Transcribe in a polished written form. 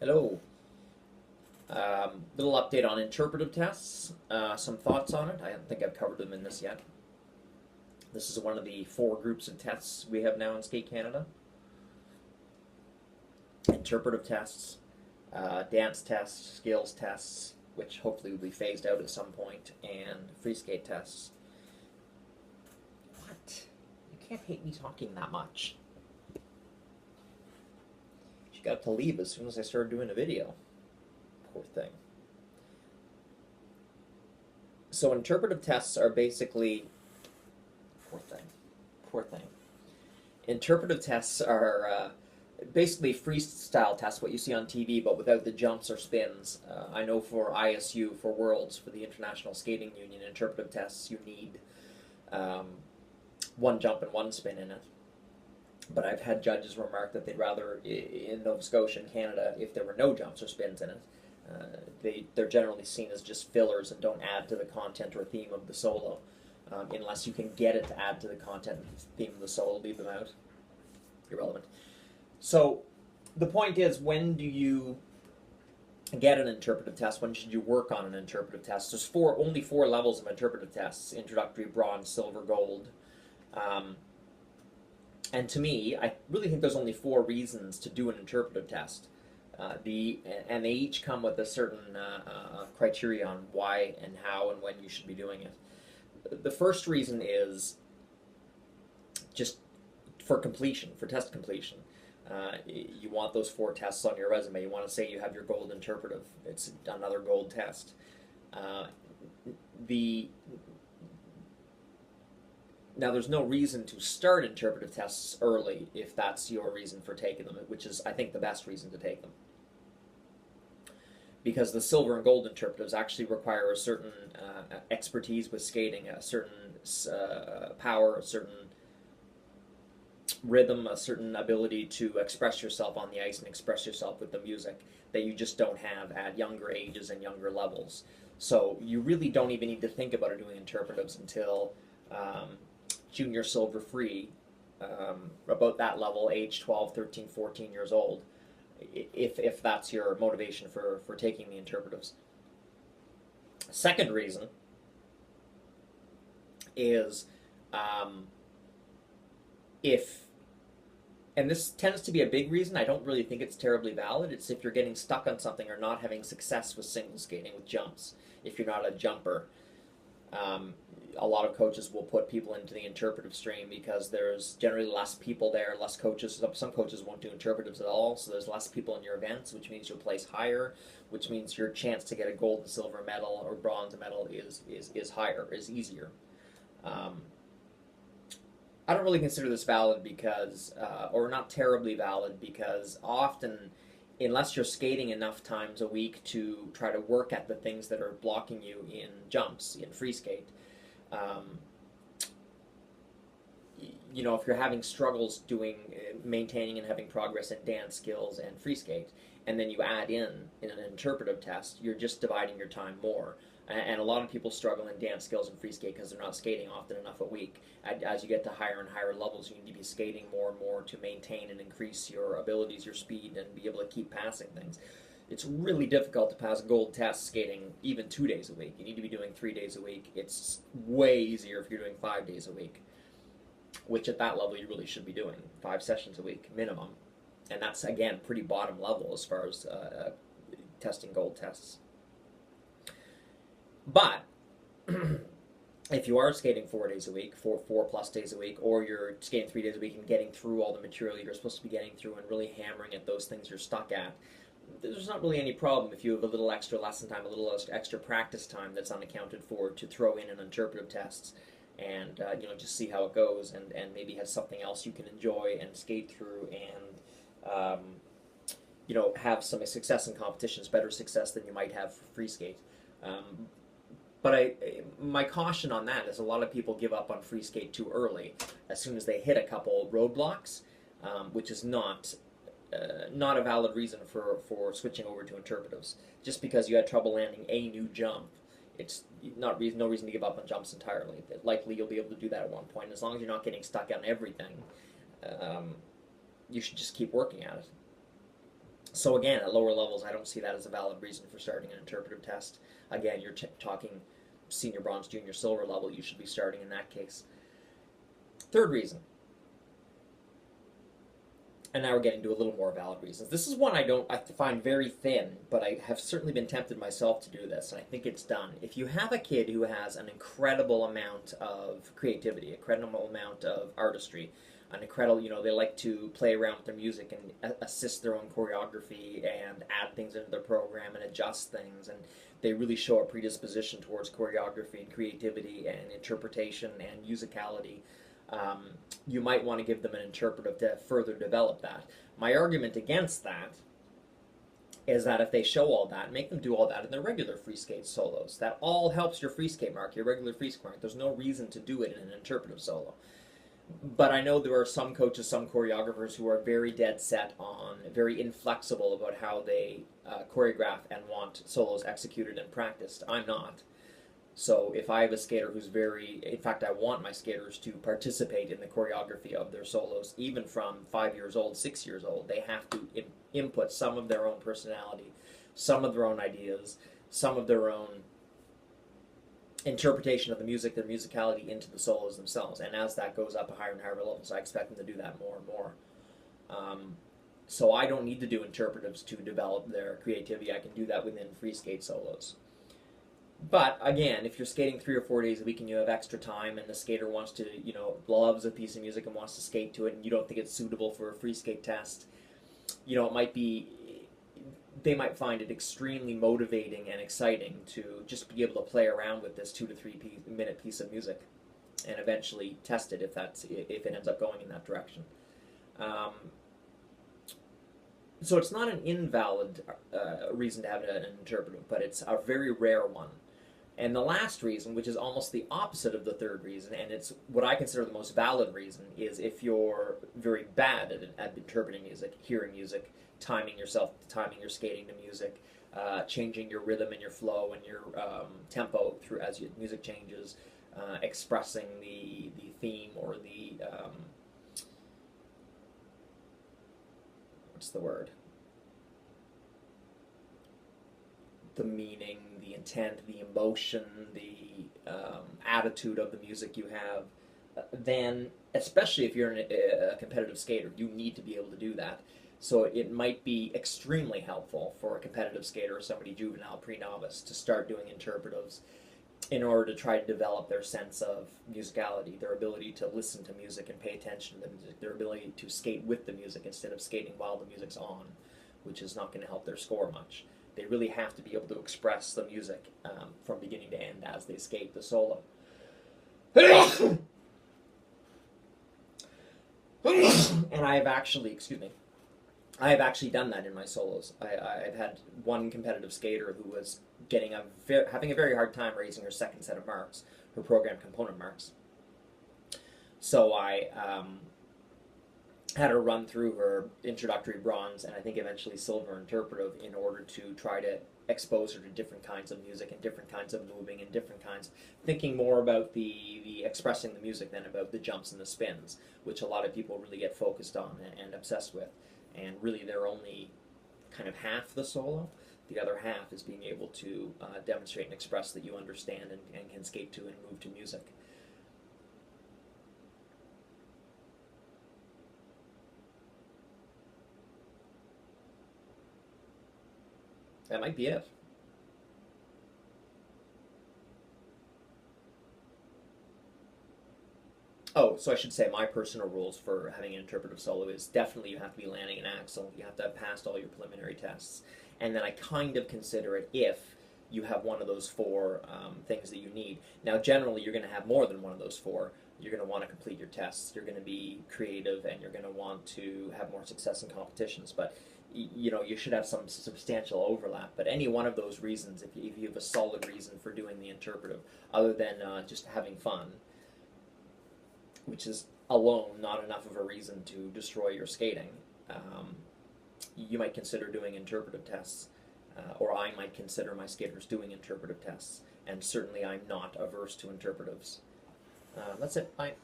Hello. Little update on interpretive tests. Some thoughts on it. I don't think I've covered them in this yet. This is one of the 4 groups of tests we have now in Skate Canada. Interpretive tests, dance tests, skills tests, which hopefully will be phased out at some point, and free skate tests. What? You can't hate me talking that much. She got to leave as soon as I started doing a video. Poor thing. So interpretive tests are basically... Poor thing. Interpretive tests are basically freestyle tests, what you see on TV, but without the jumps or spins. I know for ISU, for Worlds, for the International Skating Union, interpretive tests, you need 1 jump and 1 spin in it. But I've had judges remark that they'd rather, in Nova Scotia and Canada, if there were no jumps or spins in it. They're generally seen as just fillers and don't add to the content or theme of the solo. Unless you can get it to add to the content and theme of the solo, leave them out. Irrelevant. So the point is, when do you get an interpretive test? When should you work on an interpretive test? There's only 4 levels of interpretive tests: introductory, bronze, silver, gold. And to me, I really think there's only 4 reasons to do an interpretive test. And they each come with a certain criteria on why and how and when you should be doing it. The first reason is just for completion, for test completion. You want those 4 tests on your resume. You want to say you have your gold interpretive. It's another gold test. Now, there's no reason to start interpretive tests early if that's your reason for taking them, which is, I think, the best reason to take them. Because the silver and gold interpretives actually require a certain expertise with skating, a certain power, a certain rhythm, a certain ability to express yourself on the ice and express yourself with the music that you just don't have at younger ages and younger levels. So you really don't even need to think about doing interpretives until junior silver free, about that level, age 12, 13, 14 years old, if that's your motivation for taking the interpretives. Second reason is and this tends to be a big reason, I don't really think it's terribly valid, it's if you're getting stuck on something or not having success with single skating, with jumps, if you're not a jumper. A lot of coaches will put people into the interpretive stream because there's generally less people there, less coaches. Some coaches won't do interpretives at all, so there's less people in your events, which means you'll place higher, which means your chance to get a gold and silver medal or bronze medal is higher, is easier. I don't really consider this valid because, or not terribly valid, because often, unless you're skating enough times a week to try to work at the things that are blocking you in jumps, in free skate, if you're having struggles maintaining and having progress in dance skills and free skate, and then you add in an interpretive test, you're just dividing your time more. And a lot of people struggle in dance skills and free skate because they're not skating often enough a week. As you get to higher and higher levels, you need to be skating more and more to maintain and increase your abilities, your speed, and be able to keep passing things. It's really difficult to pass gold tests skating even 2 days a week. You need to be doing 3 days a week. It's way easier if you're doing 5 days a week, which at that level you really should be doing 5 sessions a week minimum. And that's, again, pretty bottom level as far as testing gold tests. But if you are skating 4 days a week, 4+ days a week, or you're skating 3 days a week and getting through all the material you're supposed to be getting through and really hammering at those things you're stuck at, there's not really any problem if you have a little extra lesson time, a little extra practice time that's unaccounted for to throw in an interpretive tests and just see how it goes and maybe have something else you can enjoy and skate through and have some success in competitions, better success than you might have for free skate. But my caution on that is a lot of people give up on free skate too early, as soon as they hit a couple roadblocks, which is not a valid reason for switching over to interpretives. Just because you had trouble landing a new jump, it's no reason to give up on jumps entirely. Likely you'll be able to do that at one point. As long as you're not getting stuck on everything, you should just keep working at it. So again, at lower levels, I don't see that as a valid reason for starting an interpretive test. Again, you're talking senior bronze, junior silver level, you should be starting in that case. Third reason, and now we're getting to a little more valid reasons. This is one I find very thin, but I have certainly been tempted myself to do this, and I think it's done. If you have a kid who has an incredible amount of creativity, a incredible amount of artistry, an incredible, they like to play around with their music and assist their own choreography and add things into their program and adjust things, and they really show a predisposition towards choreography and creativity and interpretation and musicality. You might want to give them an interpretive to further develop that. My argument against that is that if they show all that, make them do all that in their regular free skate solos. That all helps your free skate mark, your regular free skate mark. There's no reason to do it in an interpretive solo. But I know there are some coaches, some choreographers who are very dead set on, very inflexible about how they choreograph and want solos executed and practiced. I'm not. So if I have a skater who's in fact, I want my skaters to participate in the choreography of their solos, even from 5 years old, 6 years old. They have to input some of their own personality, some of their own ideas, some of their own interpretation of the music, their musicality into the solos themselves. And as that goes up higher and higher levels, I expect them to do that more and more. So I don't need to do interpretives to develop their creativity. I can do that within free skate solos. But again, if you're skating 3 or 4 days a week and you have extra time and the skater wants to, loves a piece of music and wants to skate to it and you don't think it's suitable for a free skate test, they might find it extremely motivating and exciting to just be able to play around with this 2 to 3 minute piece of music and eventually test it if it ends up going in that direction. So it's not an invalid reason to have an interpretive, but it's a very rare one. And the last reason, which is almost the opposite of the third reason, and it's what I consider the most valid reason, is if you're very bad at interpreting music, hearing music, timing your skating to music, changing your rhythm and your flow and your tempo through as your music changes, expressing the theme or the what's the word? The meaning, the intent, the emotion, the attitude of the music you have, then, especially if you're a competitive skater, you need to be able to do that. So it might be extremely helpful for a competitive skater or somebody juvenile, pre-novice, to start doing interpretives in order to try to develop their sense of musicality, their ability to listen to music and pay attention to the music, their ability to skate with the music instead of skating while the music's on, which is not going to help their score much. They really have to be able to express the music from beginning to end as they skate the solo. And I have actually done that in my solos. I've had one competitive skater who was having a very hard time raising her second set of marks, her program component marks. So I had her run through her introductory bronze and I think eventually silver interpretive in order to try to expose her to different kinds of music and different kinds of moving and different kinds, thinking more about the expressing the music than about the jumps and the spins, which a lot of people really get focused on and obsessed with. And really they're only kind of half the solo. The other half is being able to demonstrate and express that you understand and can skate to and move to music. That might be it. Oh, so I should say my personal rules for having an interpretive solo is definitely you have to be landing an axle. You have to have passed all your preliminary tests. And then I kind of consider it if you have one of those 4 things that you need. Now, generally, you're going to have more than one of those 4. You're going to want to complete your tests. You're going to be creative, and you're going to want to have more success in competitions. But you should have some substantial overlap. But any one of those reasons, if you have a solid reason for doing the interpretive, other than just having fun, which is alone not enough of a reason to destroy your skating, you might consider doing interpretive tests, or I might consider my skaters doing interpretive tests, and certainly I'm not averse to interpretives. That's it. Bye.